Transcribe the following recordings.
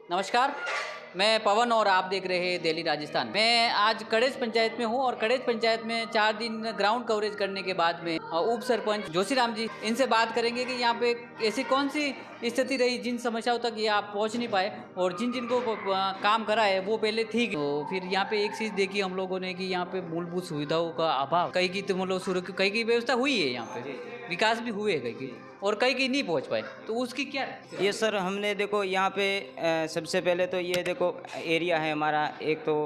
नमस्कार, मैं पवन और आप देख रहे हैं दिल्ली राजस्थान। मैं आज कड़ेच पंचायत में हूँ और कड़ेच पंचायत में 4 दिन ग्राउंड कवरेज करने के बाद में उप सरपंच जोशीराम जी इनसे बात करेंगे कि यहाँ पे ऐसी कौन सी स्थिति रही जिन समस्याओं तक ये आप पहुँच नहीं पाए और जिन जिनको काम करा है वो पहले थी। तो फिर यहाँ पे एक चीज़ देखी हम लोगों ने कि यहाँ पे मूलभूत सुविधाओं का अभाव, कई की तो मतलब शुरू कई की व्यवस्था हुई है, यहाँ पे विकास भी हुए कई की और कई की नहीं पहुँच पाए, तो उसकी क्या? ये सर हमने देखो यहाँ पे सबसे पहले तो ये देखो एरिया है हमारा, एक तो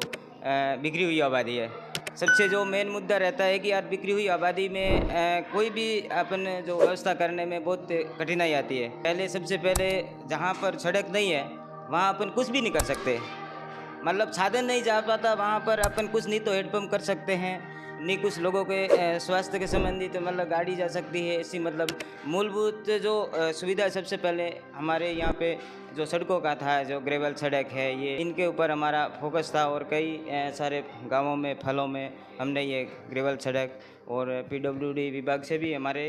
बिखरी हुई आबादी है। सबसे जो मेन मुद्दा रहता है कि यार बिखरी हुई आबादी में कोई भी अपन जो व्यवस्था करने में बहुत कठिनाई आती है। पहले सबसे पहले जहाँ पर सड़क नहीं है वहाँ अपन कुछ भी नहीं कर सकते, मतलब साधन नहीं जा पाता वहाँ पर अपन कुछ नहीं तो हेडपम्प कर सकते हैं, नहीं कुछ लोगों के स्वास्थ्य के संबंधित तो मतलब गाड़ी जा सकती है। ऐसी मतलब मूलभूत जो सुविधा सबसे पहले हमारे यहाँ पे जो सड़कों का था, जो ग्रेवल सड़क है, ये इनके ऊपर हमारा फोकस था और कई सारे गांवों में फलों में हमने ये ग्रेवल सड़क और पीडब्ल्यूडी विभाग से भी हमारे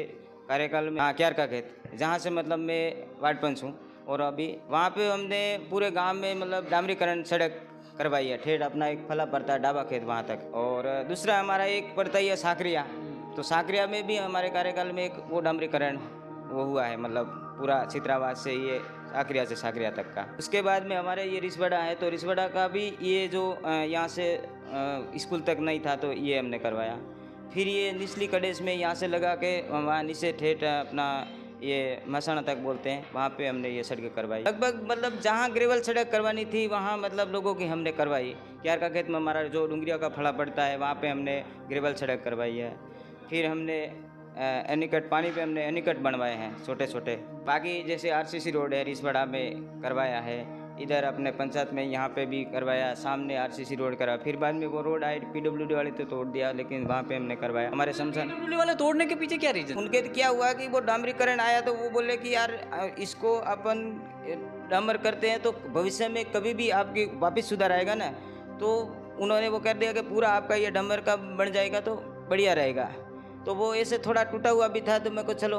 कार्यकाल में क्यार का खेत, जहाँ से मतलब मैं वार्ड पंच हूँ, और अभी वहाँ पे हमने पूरे गांव में मतलब डामरीकरण सड़क करवाई है। ठेठ अपना एक फला पड़ता है डाबा खेत वहाँ तक, और दूसरा हमारा एक पड़ता ही है साकरिया। तो साकरिया में भी हमारे कार्यकाल में एक वो डामरीकरण वो हुआ है, मतलब पूरा चित्रावाद से ये साकरिया तक का। उसके बाद में हमारे ये रिसवड़ा है, तो रिसवड़ा का भी ये जो यहाँ से स्कूल तक नहीं था तो ये हमने करवाया। फिर ये निचली कड़ेस में यहाँ से लगा के वहाँ नीचे ठेठ अपना ये मसाना तक बोलते हैं, वहाँ पे हमने ये सड़कें करवाई। लगभग मतलब जहाँ ग्रेवल सड़क करवानी थी वहाँ मतलब लोगों की हमने करवाई। क्यार का खेत में हमारा जो डुंगरिया का फला पड़ता है वहाँ पे हमने ग्रेवल सड़क करवाई है। फिर हमने एनीकट पानी पे हमने एनीकट बनवाए हैं छोटे छोटे। बाकी जैसे आरसीसी रोड है रिसवड़ा में करवाया है, इधर अपने पंचायत में यहाँ पे भी करवाया, सामने आरसीसी रोड करा। फिर बाद में वो रोड आए पीडब्ल्यूडी वाले तो तोड़ दिया, लेकिन वहाँ पे हमने करवाया। हमारे शमशान पीडब्ल्यूडी वाले तोड़ने के पीछे क्या रीजन? उनके क्या हुआ कि वो डामरीकरण आया तो वो बोले कि यार इसको अपन डामर करते हैं तो भविष्य में कभी भी आपकी वापस सुधार आएगा ना। तो उन्होंने वो कर दिया कि पूरा आपका ये डामर का बन जाएगा तो बढ़िया रहेगा। तो वो ऐसे थोड़ा टूटा हुआ भी था, तो मेरे को चलो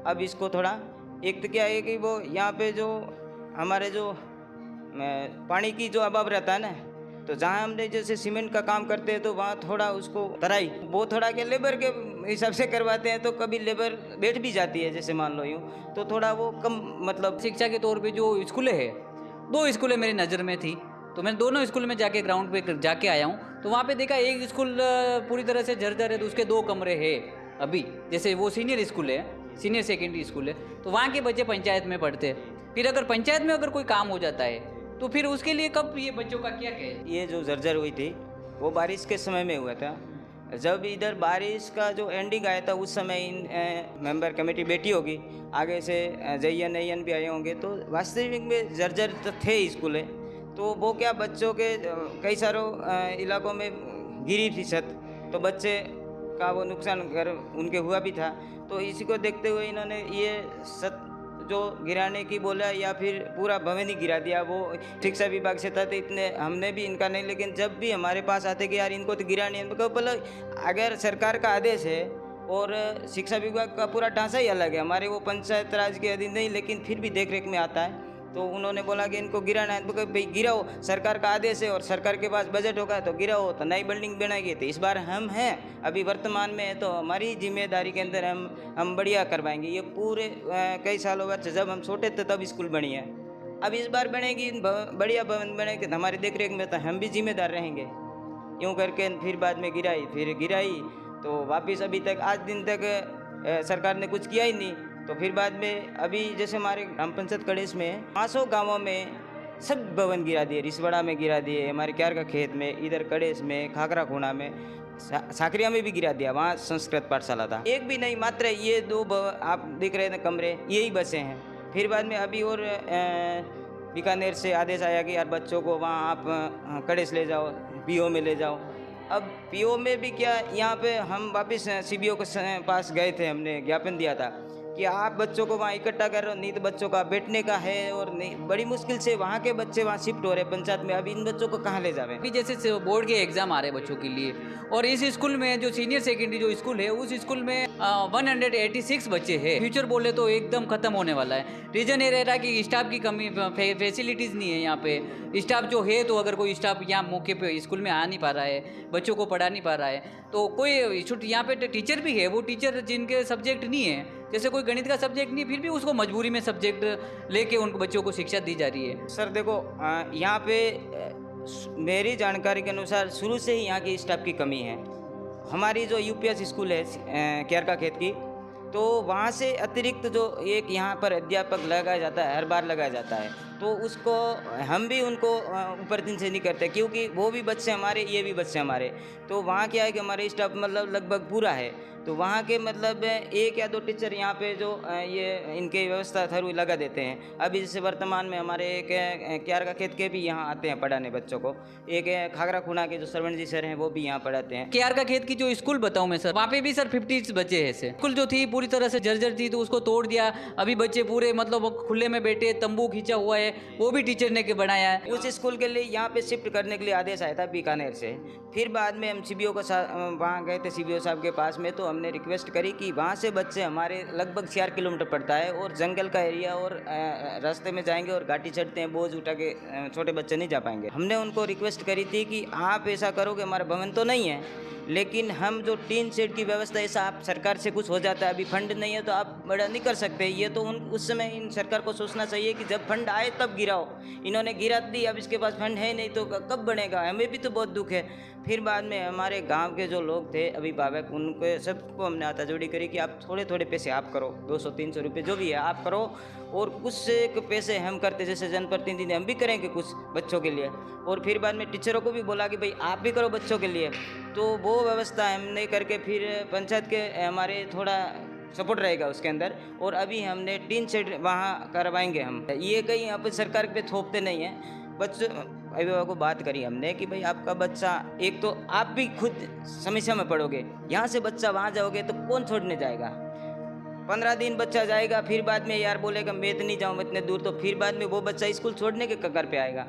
अब इसको थोड़ा, एक तो क्या है कि वो यहाँ पे जो हमारे जो पानी की जो अभाव रहता है ना, तो जहाँ हमने जैसे सीमेंट का काम करते हैं तो वहाँ थोड़ा उसको तराई वो थोड़ा के लेबर के हिसाब से करवाते हैं, तो कभी लेबर बैठ भी जाती है, जैसे मान लो यूँ, तो थोड़ा वो कम मतलब शिक्षा के तौर पे जो स्कूलें है, 2 स्कूलें मेरी नज़र में थी, तो मैं दोनों स्कूल में जाके ग्राउंड पे जाके आया हूँ। तो वहाँ पे देखा एक स्कूल पूरी तरह से जर्जर है, तो उसके 2 कमरे हैं अभी। जैसे वो सीनियर स्कूल है, सीनियर सेकेंडरी स्कूल है, तो वहाँ के बच्चे पंचायत में पढ़ते हैं। फिर अगर पंचायत में अगर कोई काम हो जाता है तो फिर उसके लिए कब ये बच्चों का क्या कहे? ये जो जर्जर हुई थी वो बारिश के समय में हुआ था। जब इधर बारिश का जो एंडिंग आया था उस समय इन मेंबर कमेटी बैठी होगी, आगे से जयन नयन भी आए होंगे, तो वास्तविक में जर्जर तो थे स्कूल है। तो वो क्या बच्चों के कई सारों इलाकों में गिरी थी छत, तो बच्चे का वो नुकसान घर उनके हुआ भी था। तो इसी को देखते हुए इन्होंने ये छत जो गिराने की बोला या फिर पूरा भवन ही गिरा दिया। वो शिक्षा विभाग से था तो इतने हमने भी इनका नहीं, लेकिन जब भी हमारे पास आते कि यार इनको तो गिरा नहीं, तो बोला अगर सरकार का आदेश है और शिक्षा विभाग का पूरा ढांचा ही अलग है, हमारे वो पंचायत राज के अधीन नहीं, लेकिन फिर भी देख रेख में आता है। तो उन्होंने बोला कि इनको गिराना है, तो भाई गिराओ, सरकार का आदेश है और सरकार के पास बजट होगा तो गिराओ, तो नई बिल्डिंग बनाएगी। तो इस बार हम हैं अभी वर्तमान में है, तो हमारी जिम्मेदारी के अंदर हम बढ़िया करवाएंगे। ये पूरे कई सालों बाद जब हम छोटे थे तब स्कूल बनी है, अब इस बार बनेगी बढ़िया भवन बनेगी, तो हमारी देख रेख में तो हम भी जिम्मेदार रहेंगे। यूँ करके फिर बाद में गिराई तो वापस अभी तक आज दिन तक सरकार ने कुछ किया ही नहीं। तो फिर बाद में अभी जैसे हमारे ग्राम पंचायत कड़ेस में 500 गाँवों में सब भवन गिरा दिए, रिसवड़ा में गिरा दिए, हमारे क्यार का खेत में, इधर कड़ेस में, खाकरा खूणा में, साकरिया में भी गिरा दिया। वहाँ संस्कृत पाठशाला था, एक भी नहीं, मात्र ये 2 आप देख रहे थे कमरे, यही बसे हैं। फिर बाद में अभी और बीकानेर से आदेश आया कि यार बच्चों को वहाँ आप कड़ेस ले जाओ, पीओ में ले जाओ। अब पीओ में भी क्या, यहाँ पे हम वापस सीबीओ के पास गए थे, हमने ज्ञापन दिया था, कि आप बच्चों को वहाँ इकट्ठा कर रहे हो, नहीं तो बच्चों का बैठने का है और नहीं, बड़ी मुश्किल से वहाँ के बच्चे वहाँ शिफ्ट हो रहे हैं पंचायत में। अब इन बच्चों को कहाँ ले जावे? अभी जैसे बोर्ड के एग्जाम आ रहे हैं बच्चों के लिए, और इस स्कूल में जो सीनियर सेकेंडरी जो स्कूल है, उस स्कूल में 186 बच्चे हैं। फ्यूचर बोले तो एकदम खत्म होने वाला है। रीजन ये रह रहा है कि स्टाफ की कमी, फैसिलिटीज़ नहीं है यहाँ पे। स्टाफ जो है, तो अगर कोई स्टाफ यहाँ मौके पे स्कूल में आ नहीं पा रहा है, बच्चों को पढ़ा नहीं पा रहा है, तो कोई यहाँ पे टीचर भी है, वो टीचर जिनके सब्जेक्ट नहीं है, जैसे कोई गणित का सब्जेक्ट नहीं, फिर भी उसको मजबूरी में सब्जेक्ट लेके उनको बच्चों को शिक्षा दी जा रही है। सर देखो, यहाँ पे मेरी जानकारी के अनुसार शुरू से ही यहाँ की स्टाफ की कमी है। हमारी जो यूपीएस स्कूल है क्यारका खेत की, तो वहाँ से अतिरिक्त जो एक यहाँ पर अध्यापक लगाया जाता है, हर बार लगाया जाता है, तो उसको हम भी उनको ऊपर दिन से नहीं करते, क्योंकि वो भी बच्चे हमारे, ये भी बच्चे हमारे। तो वहाँ क्या है कि हमारे स्टाफ मतलब लगभग पूरा है, तो वहाँ के मतलब एक या दो टीचर यहाँ पे जो ये इनके व्यवस्था थरू लगा देते हैं। अभी जैसे वर्तमान में हमारे एक क्यारका खेत के भी यहाँ आते हैं पढ़ाने बच्चों को। एक खागरा खुना के जो सरवण जी सर हैं, वो भी यहाँ पढ़ाते हैं। क्यारका खेत की जो स्कूल बताऊं मैं सर, वहाँ पे भी सर 50 बच्चे हैं से। स्कूल जो थी पूरी तरह से जर्जर थी, तो उसको तोड़ दिया। अभी बच्चे पूरे मतलब खुले में बैठे, तंबू खींचा हुआ है, वो भी टीचर ने के बनाया है। उस स्कूल के लिए यहाँ पे शिफ्ट करने के लिए आदेश आया था बीकानेर से। फिर बाद में हम सीबीओ को वहाँ गए थे, सीबीओ साहब के पास में, तो हमने रिक्वेस्ट करी कि वहाँ से बच्चे हमारे लगभग 4 किलोमीटर पड़ता है और जंगल का एरिया, और रास्ते में जाएंगे और घाटी चढ़ते हैं, बोझ उठा के छोटे बच्चे नहीं जा पाएंगे। हमने उनको रिक्वेस्ट करी थी कि आप ऐसा करो कि हमारा भवन तो नहीं है, लेकिन हम जो टीन शेड की व्यवस्था, ऐसा आप सरकार से कुछ हो जाता है, अभी फंड नहीं है तो आप बड़ा नहीं कर सकते। ये तो उस समय इन सरकार को सोचना चाहिए कि जब फंड आए तब गिराओ। इन्होंने गिरा दी, अब इसके पास फंड है नहीं तो कब बनेगा? हमें भी तो बहुत दुख है। फिर बाद में हमारे गांव के जो लोग थे अभिभावक, उनको सबको हमने हाथाजोड़ी करी कि आप थोड़े थोड़े पैसे आप करो, 200-300 रुपये जो भी है आप करो, और कुछ से पैसे हम करते, जैसे जनप्रतिनिधि हम भी करेंगे कुछ बच्चों के लिए। और फिर बाद में टीचरों को भी बोला कि भाई आप भी करो बच्चों के लिए, तो वो व्यवस्था हमने करके फिर पंचायत के हमारे थोड़ा सपोर्ट रहेगा उसके अंदर, और अभी हमने टीन शेड वहाँ करवाएंगे हम। ये कहीं यहाँ पर सरकार पे थोपते नहीं हैं। बच्चों अभिभावकों को बात करी हमने कि भाई आपका बच्चा, एक तो आप भी खुद समस्या में पड़ोगे, यहाँ से बच्चा वहाँ जाओगे तो कौन छोड़ने जाएगा? 15 दिन बच्चा जाएगा, फिर बाद में यार बोलेगा मैं तो नहीं जाऊँ इतने दूर, तो फिर बाद में वो बच्चा स्कूल छोड़ने के कगार पे आएगा।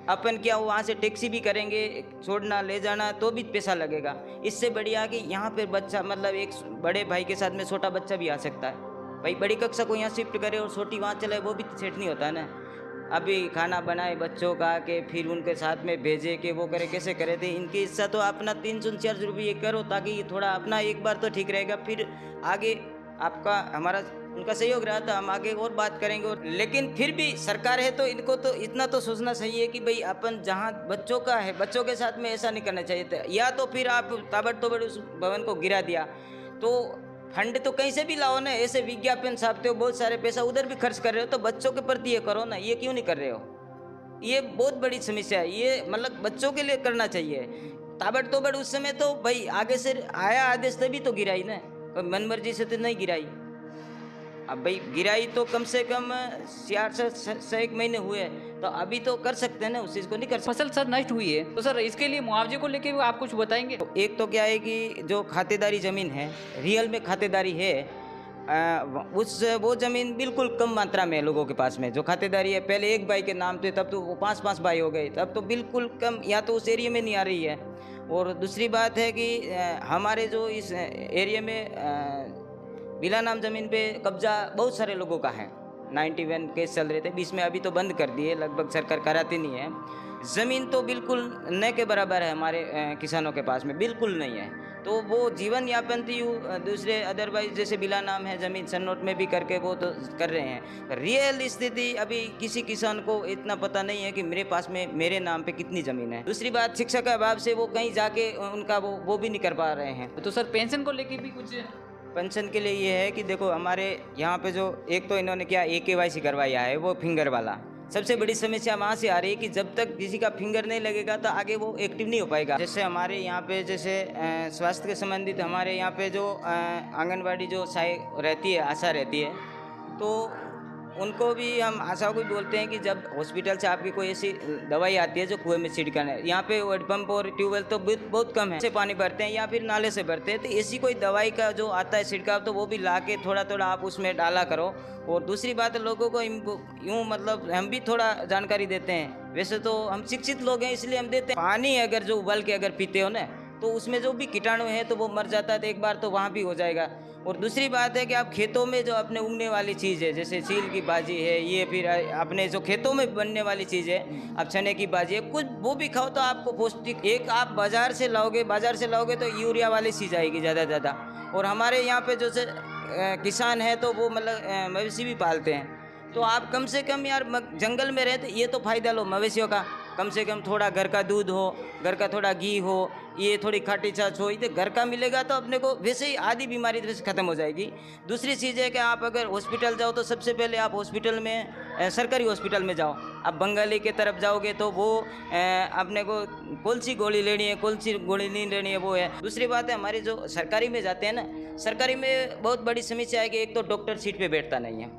अपन क्या वहाँ से टैक्सी भी करेंगे, छोड़ना ले जाना तो भी पैसा लगेगा। इससे बढ़िया कि यहाँ पे बच्चा मतलब एक बड़े भाई के साथ में छोटा बच्चा भी आ सकता है। भाई बड़ी कक्षा को यहाँ शिफ्ट करे और छोटी वहाँ चले, वो भी सेट नहीं होता है ना। अभी खाना बनाए बच्चों का के फिर उनके साथ में भेजे के वो करे, कैसे करे थे? इनकी इच्छा तो अपना 300-400 रुपये करो, ताकि ये थोड़ा अपना एक बार तो ठीक रहेगा, फिर आगे आपका हमारा उनका सहयोग रहा था, हम आगे और बात करेंगे। और लेकिन फिर भी सरकार है तो इनको तो इतना तो सोचना चाहिए कि भाई अपन जहाँ बच्चों का है, बच्चों के साथ में ऐसा नहीं करना चाहिए था। या तो फिर आप ताबड़तोड़ उस भवन को गिरा दिया, तो फंड तो कहीं से भी लाओ ना। ऐसे विज्ञापन छापते हो, बहुत सारे पैसा उधर भी खर्च कर रहे हो, तो बच्चों के प्रति ये करो ना, ये क्यों नहीं कर रहे हो? ये बहुत बड़ी समस्या है। ये मतलब बच्चों के लिए करना चाहिए। ताबड़तोड़ उस समय तो भाई आगे से आया आदेश तभी तो गिराई ना, मन मर्जी से तो नहीं गिराई। अब भाई गिराई तो कम से कम 4 से 1 महीने हुए, तो अभी तो कर सकते हैं ना, उस चीज़ को नहीं कर सकते। फसल सर नष्ट हुई है, तो सर इसके लिए मुआवजे को लेके आप कुछ बताएंगे? एक तो क्या है कि जो खातेदारी ज़मीन है, रियल में खातेदारी है, वो ज़मीन बिल्कुल कम मात्रा में है लोगों के पास में। जो खातेदारी है, पहले एक भाई के नाम थे, तब तो वो 5-5 भाई हो गए, तब तो बिल्कुल कम, या तो उस एरिया में नहीं आ रही है। और दूसरी बात है कि हमारे जो इस एरिया में बिला नाम ज़मीन पे कब्जा बहुत सारे लोगों का है। 91 केस चल रहे थे, बीच में अभी तो बंद कर दिए, लगभग सरकार कराती नहीं है। ज़मीन तो बिल्कुल न के बराबर है हमारे किसानों के पास में, बिल्कुल नहीं है। तो वो जीवन यापन थी दूसरे अदरवाइज जैसे बिला नाम है ज़मीन, सन्नोट में भी करके वो तो कर रहे हैं। रियल स्थिति अभी किसी किसान को इतना पता नहीं है कि मेरे पास में मेरे नाम पे कितनी ज़मीन है। दूसरी बात, शिक्षा का अभाव से वो कहीं जाके उनका वो भी नहीं कर पा रहे हैं। तो सर पेंशन को लेके भी कुछ? पेंशन के लिए ये है कि देखो हमारे यहाँ पे जो एक तो इन्होंने क्या KYC करवाया है, वो फिंगर वाला। सबसे बड़ी समस्या वहाँ से आ रही है कि जब तक किसी का फिंगर नहीं लगेगा तो आगे वो एक्टिव नहीं हो पाएगा। जैसे हमारे यहाँ पे जैसे स्वास्थ्य के संबंधित हमारे यहाँ पे जो आंगनवाड़ी जो सहायक रहती है, आशा रहती है, तो उनको भी हम आशा को भी बोलते हैं कि जब हॉस्पिटल से आपकी कोई ऐसी दवाई आती है जो कुएं में छिड़कना है, यहाँ पे हेडपम्प और ट्यूबवेल तो बहुत बहुत कम है, से पानी भरते हैं या फिर नाले से भरते हैं, तो ऐसी कोई दवाई का जो आता है छिड़काव तो वो भी ला के थोड़ा थोड़ा आप उसमें डाला करो। और दूसरी बात है, लोगों को यूँ मतलब हम भी थोड़ा जानकारी देते हैं, वैसे तो हम शिक्षित लोग हैं इसलिए हम देते हैं। पानी अगर जो उबाल के अगर पीते हो ना तो उसमें जो भी कीटाणु है तो वो मर जाता है, तो एक बार तो वहाँ भी हो जाएगा। और दूसरी बात है कि आप खेतों में जो अपने उगने वाली चीज़ है, जैसे चील की भाजी है, ये फिर अपने जो खेतों में बनने वाली चीज़ है, अब चने की भाजी है, कुछ वो भी खाओ तो आपको पौष्टिक। एक आप बाज़ार से लाओगे तो यूरिया वाली चीज़ आएगी ज़्यादा ज़्यादा। और हमारे यहाँ पे जो से किसान है तो वो मतलब मवेशी भी पालते हैं, तो आप कम से कम यार जंगल में रहते ये तो फ़ायदा लो मवेशियों का, कम से कम थोड़ा घर का दूध हो, घर का थोड़ा घी हो, ये थोड़ी खाटी छाछ हो, ये घर का मिलेगा तो अपने को वैसे ही आधी बीमारी वैसे ख़त्म हो जाएगी। दूसरी चीज़ है कि आप अगर हॉस्पिटल जाओ तो सबसे पहले आप हॉस्पिटल में सरकारी हॉस्पिटल में जाओ। आप बंगाली के तरफ जाओगे तो वो अपने को कौन सी गोली लेनी है, कौन सी गोली नहीं लेनी है वो है। दूसरी बात है, हमारी जो सरकारी में जाते हैं ना, सरकारी में बहुत बड़ी समस्या है कि एक तो डॉक्टर सीट पे बैठता नहीं है,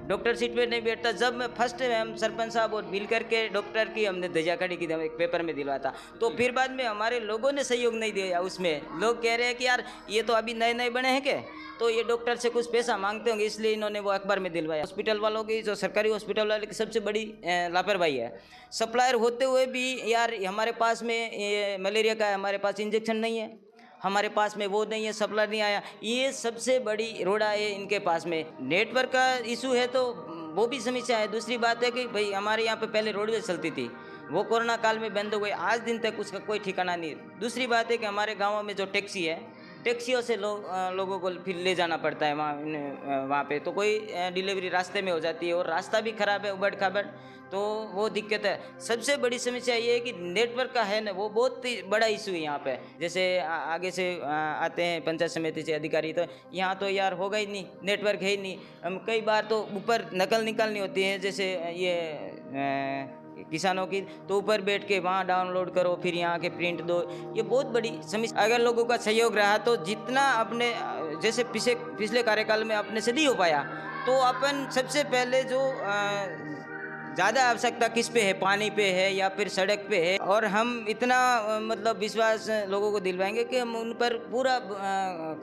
डॉक्टर सीट पे नहीं बैठता। जब मैं फर्स्ट हम सरपंच साहब और मिल करके डॉक्टर की हमने ध्वजा खड़ी की, एक पेपर में दिलवा था, तो फिर बाद में हमारे लोगों ने सहयोग नहीं दिया। उसमें लोग कह रहे हैं कि यार ये तो अभी नए नए बने हैं क्या, तो ये डॉक्टर से कुछ पैसा मांगते होंगे इसलिए इन्होंने वो अखबार में दिलवाया। हॉस्पिटल वालों की, जो सरकारी हॉस्पिटल वाले की सबसे बड़ी लापरवाही है। सप्लायर होते हुए भी यार हमारे पास में ये मलेरिया का है, हमारे पास इंजेक्शन नहीं है, हमारे पास में वो नहीं है, सप्लाई नहीं आया, ये सबसे बड़ी रोड़ा है इनके पास में। नेटवर्क का इशू है तो वो भी समस्या है। दूसरी बात है कि भाई हमारे यहाँ पे पहले रोडवेज चलती थी, वो कोरोना काल में बंद हो गई, आज दिन तक उसका कोई ठिकाना नहीं। दूसरी बात है कि हमारे गाँव में जो टैक्सी है, टैक्सियों से लोगों को फिर ले जाना पड़ता है वहाँ पे, तो कोई डिलीवरी रास्ते में हो जाती है और रास्ता भी ख़राब है, उबड़ खाबड़, तो वो दिक्कत है। सबसे बड़ी समस्या ये है कि नेटवर्क का है ना, वो बहुत ही बड़ा इशू है यहाँ पे। जैसे आगे से आते हैं पंचायत समिति से अधिकारी, तो यहाँ तो यार होगा ही नहीं, नेटवर्क है ही नहीं। हम कई बार तो ऊपर नकल निकालनी होती है, जैसे ये किसानों की, तो ऊपर बैठ के वहाँ डाउनलोड करो, फिर यहाँ के प्रिंट दो, ये बहुत बड़ी समस्या। अगर लोगों का सहयोग रहा तो जितना अपने जैसे पिछले कार्यकाल में अपने से नहीं हो पाया, तो अपन सबसे पहले जो ज़्यादा आवश्यकता किस पे है, पानी पे है या फिर सड़क पे है, और हम इतना मतलब विश्वास लोगों को दिलवाएंगे कि हम उन पर पूरा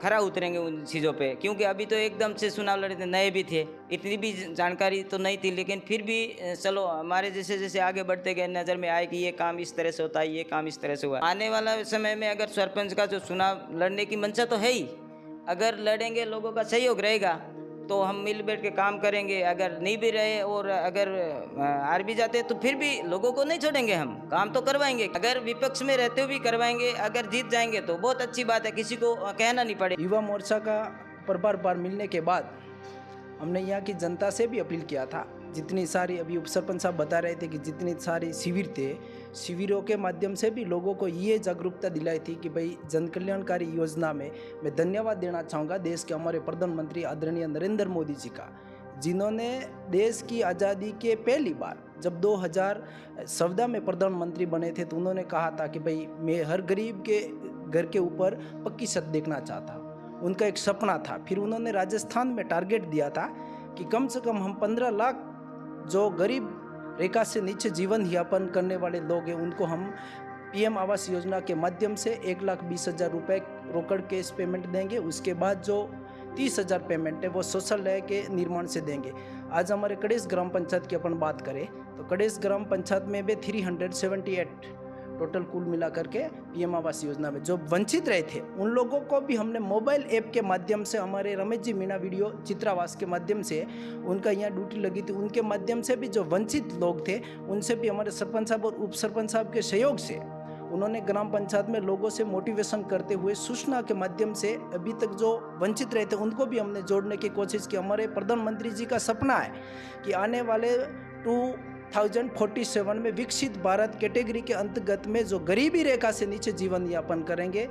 खरा उतरेंगे उन चीज़ों पे। क्योंकि अभी तो एकदम से चुनाव लड़े थे, नए भी थे, इतनी भी जानकारी तो नहीं थी, लेकिन फिर भी चलो हमारे जैसे जैसे आगे बढ़ते गए नज़र में आए कि ये काम इस तरह से होता है, ये काम इस तरह से हुआ। आने वाला समय में अगर सरपंच का जो चुनाव लड़ने की मंशा तो है ही, अगर लड़ेंगे, लोगों का सहयोग रहेगा तो हम मिल बैठ के काम करेंगे। अगर नहीं भी रहे और अगर हार भी जाते तो फिर भी लोगों को नहीं छोड़ेंगे, हम काम तो करवाएंगे। अगर विपक्ष में रहते हुए भी करवाएंगे, अगर जीत जाएंगे तो बहुत अच्छी बात है, किसी को कहना नहीं पड़े। युवा मोर्चा का प्रभार बार मिलने के बाद हमने यहाँ की जनता से भी अपील किया था, जितनी सारी अभी उप सरपंच साहब बता रहे थे कि जितनी सारी शिविर थे, शिविरों के माध्यम से भी लोगों को ये जागरूकता दिलाई थी कि भाई जन कल्याणकारी योजना में मैं धन्यवाद देना चाहूँगा देश के हमारे प्रधानमंत्री आदरणीय नरेंद्र मोदी जी का, जिन्होंने देश की आज़ादी के पहली बार जब 2014 में प्रधानमंत्री बने थे तो उन्होंने कहा था कि भाई मैं हर गरीब के घर के ऊपर पक्की छत देखना चाहता हूँ, उनका एक सपना था। फिर उन्होंने राजस्थान में टारगेट दिया था कि कम से कम हम 15 लाख जो गरीब रेखा से नीचे जीवन यापन करने वाले लोग हैं उनको हम पीएम आवास योजना के माध्यम से 1,20,000 रुपये रोकड़ कैश पेमेंट देंगे। उसके बाद जो 30,000 पेमेंट है वो शौचालय के निर्माण से देंगे। आज हमारे कड़ेस ग्राम पंचायत की अपन बात करें तो कड़ेस ग्राम पंचायत में भी 378 टोटल कुल मिला करके पीएम आवास योजना में जो वंचित रहे थे उन लोगों को भी हमने मोबाइल ऐप के माध्यम से, हमारे रमेश जी मीणा वीडियो चित्रावास के माध्यम से, उनका यहाँ ड्यूटी लगी थी, उनके माध्यम से भी जो वंचित लोग थे उनसे भी हमारे सरपंच साहब और उप सरपंच साहब के सहयोग से उन्होंने ग्राम पंचायत में लोगों से मोटिवेशन करते हुए सूचना के माध्यम से अभी तक जो वंचित रहे थे उनको भी हमने जोड़ने की कोशिश की। हमारे प्रधानमंत्री जी का सपना है कि आने वाले 2047 में विकसित भारत कैटेगरी के अंतर्गत में जो गरीबी रेखा से नीचे जीवन यापन करेंगे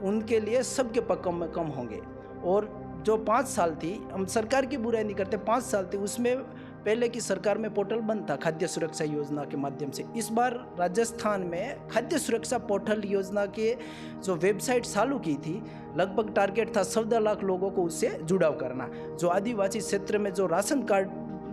उनके लिए सबके पक्कों में कम होंगे। और जो 5 साल थी, हम सरकार की बुराई नहीं करते, 5 साल थी उसमें पहले की सरकार में पोर्टल बंद था खाद्य सुरक्षा योजना के माध्यम से। इस बार राजस्थान में खाद्य सुरक्षा पोर्टल योजना के जो वेबसाइट चालू की थी, लगभग टारगेट था 14 लाख लोगों को उससे जुड़ाव करना। जो आदिवासी क्षेत्र में जो राशन कार्ड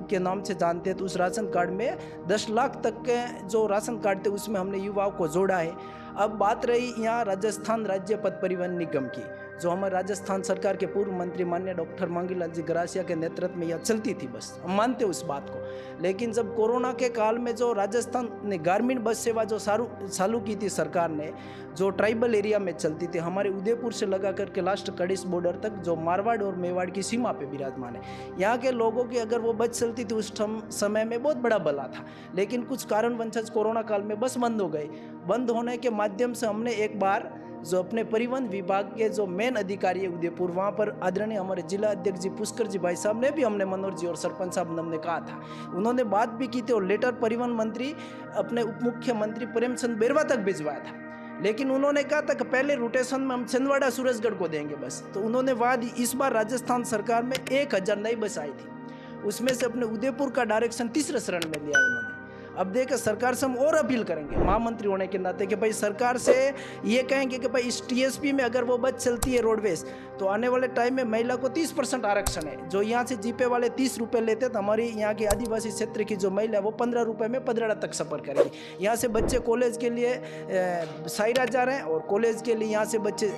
के नाम से जानते हैं, तो उस राशन कार्ड में 10 लाख तक के जो राशन कार्ड थे उसमें हमने युवाओं को जोड़ा है। अब बात रही यहाँ राजस्थान राज्य पथ परिवहन निगम की, जो हमारे राजस्थान सरकार के पूर्व मंत्री माननीय डॉक्टर मांगीलाल जी गरासिया के नेतृत्व में यह चलती थी बस, हम मानते उस बात को। लेकिन जब कोरोना के काल में जो राजस्थान ने ग्रामीण बस सेवा जो चालू की थी सरकार ने, जो ट्राइबल एरिया में चलती थी, हमारे उदयपुर से लगा करके लास्ट कड़िश बॉर्डर तक, जो मारवाड़ और मेवाड़ की सीमा पे विराजमान है, यहाँ के लोगों की अगर वो बस चलती थी उस समय में बहुत बड़ा भला था। लेकिन कुछ कारणवश कोरोना काल में बस बंद हो गई। बंद होने के माध्यम से हमने एक बार जो अपने परिवहन विभाग के जो मेन अधिकारी है उदयपुर, वहाँ पर आदरणीय हमारे जिला अध्यक्ष जी पुष्कर जी भाई साहब ने भी, हमने मनोहर जी और सरपंच साहब ने हमने कहा था, उन्होंने बात भी की थी और लेटर परिवहन मंत्री अपने उप मुख्यमंत्री प्रेमचंद बेरवा तक भिजवाया था। लेकिन उन्होंने कहा था कि पहले रोटेशन में हम छिंदवाड़ा सूरजगढ़ को देंगे बस, तो उन्होंने वाद, इस बार राजस्थान सरकार में 1000 नई बस आई थी, उसमें से अपने उदयपुर का डायरेक्शन तीसरे चरण में लिया उन्होंने। अब देखिए सरकार से हम और अपील करेंगे महामंत्री होने के नाते कि भाई सरकार से ये कहेंगे कि भाई इस टीएसपी में अगर वो बस चलती है रोडवेज, तो आने वाले टाइम में महिला को 30% आरक्षण है। जो यहाँ से जीपे वाले 30 रुपये लेते, तो हमारी यहाँ के आदिवासी क्षेत्र की जो महिला है वो 15 रुपये में पदराड़ा तक सफ़र करेगी। यहाँ से बच्चे कॉलेज के लिए सायरा जा रहे हैं और कॉलेज के लिए यहाँ से बच्चे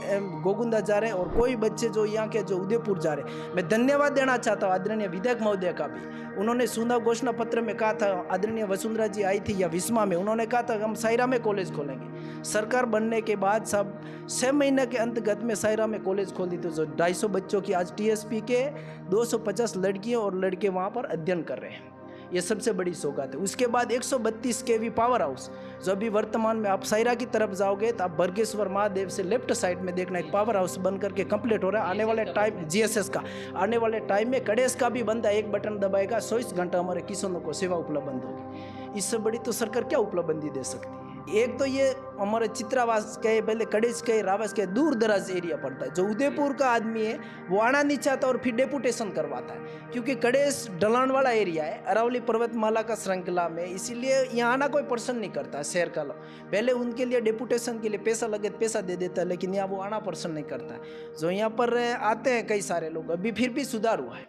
गोगुंदा जा रहे हैं, और कोई बच्चे जो यहाँ के जो उदयपुर जा रहे हैं। मैं धन्यवाद देना चाहता हूँ आदरणीय विधायक महोदय का भी, उन्होंने चुनाव घोषणा पत्र में कहा था, आदरणीय वसुंधरा जी आई थी या विस्मा में, उन्होंने कहा था हम सायरा में कॉलेज खोलेंगे। सरकार बनने के बाद सब 6 महीने के अंतर्गत में सायरा में कॉलेज खोल दी, तो जो 250 बच्चों की आज टीएसपी के 250 लड़कियां और लड़के वहां पर अध्ययन कर रहे हैं, ये सबसे बड़ी सौगात है। उसके बाद 132 केवी पावर हाउस, जो अभी वर्तमान में आप सायरा की तरफ जाओगे तो आप बरगेश्वर महादेव से लेफ्ट साइड में देखना, एक पावर हाउस बन करके कंप्लीट हो रहा है। आने वाले टाइम जीएसएस का आने वाले टाइम में कड़ेस का भी बनता है, एक बटन दबाएगा 24 घंटा हमारे किसानों को सेवा उपलब्ध होगी। इससे बड़ी तो सरकार क्या उपलब्धि दे सकती है। एक तो ये हमारे चित्रावास के, पहले कड़ेच के, रावस के दूर दराज एरिया पड़ता है। जो उदयपुर का आदमी है वो आना नहीं चाहता और फिर डेपुटेशन करवाता है, क्योंकि कड़ेच ढलान वाला एरिया है अरावली पर्वतमाला का श्रृंखला में, इसीलिए यहाँ आना कोई पसंद नहीं करता शहर का लोग। पहले उनके लिए डेपुटेशन के लिए पैसा लगे तो पैसा दे देता है, लेकिन यहाँ वो आना पसंद नहीं करता। जो यहाँ पर आते हैं कई सारे लोग, अभी फिर भी सुधार हुआ है।